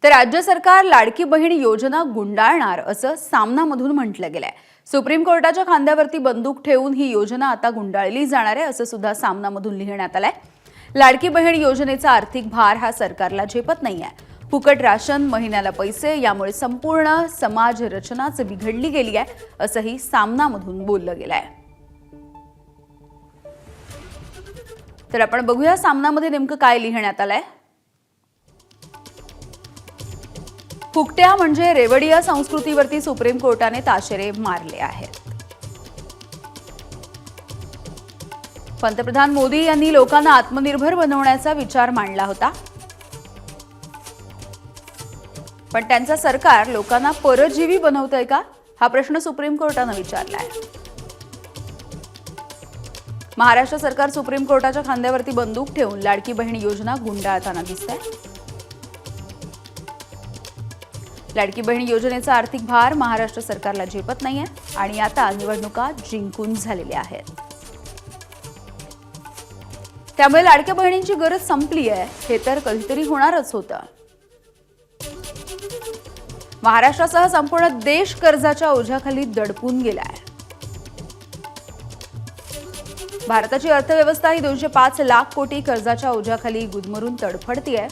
तर राज्य सरकार लाडकी बहीण योजना गुंडाळणार असं सामनामधून म्हटलं गेलंय। सुप्रीम कोर्टाच्या खांद्यावरती बंदूक ठेवून ही योजना आता गुंडाळली जाणार आहे असं सुद्धा सामनामधून लिहिण्यात आलंय। लाडकी बहीण योजनेचा आर्थिक भार हा सरकारला झेपत नाहीये। फुकट राशन, महिन्याला पैसे, यामुळे संपूर्ण समाज रचनाच बिघडली गेली आहे असंही सामनामधून बोललं गेलंय। तर आपण बघूया सामनामध्ये नेमकं काय लिहिण्यात आलंय। फुकट्या म्हणजे रेवडिया संस्कृतीवरती सुप्रीम कोर्टाने ताशेरे मारले आहेत। पंतप्रधान मोदी यांनी लोकांना आत्मनिर्भर बनवण्याचा विचार मांडला होता, पण त्यांचं सरकार लोकांना परजीवी बनवतंय का, हा प्रश्न सुप्रीम कोर्टाने विचारलाय। महाराष्ट्र सरकार सुप्रीम कोर्टाच्या खांद्यावरती बंदूक ठेवून लाडकी बहीण योजना गुंडाळताना दिसतंय। लाडकी बहीण योजनेचा आर्थिक भार महाराष्ट्र सरकारला झेपत नाहीये आणि आता निवडणुका जिंकून झालेल्या आहेत। त्यामुळे लाडक्या बहिणींची गरज संपली आहे हे तर कधीतरी होणारच होतं। महाराष्ट्रासह संपूर्ण देश कर्जाच्या ओझ्याखाली दडपून गेलाय। भारताची अर्थव्यवस्था ही 205 लाख कोटी कर्जाच्या ओझ्याखाली गुदमरून तडफडतीये।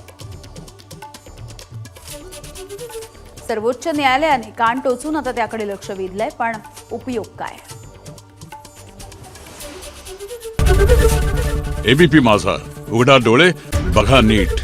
सर्वोच्च न्यायालयाने कान टोचून आता त्याकडे लक्ष वेधलंय, पण उपयोग काय? एबीपी माझा, उघडा डोळे बघा नीट।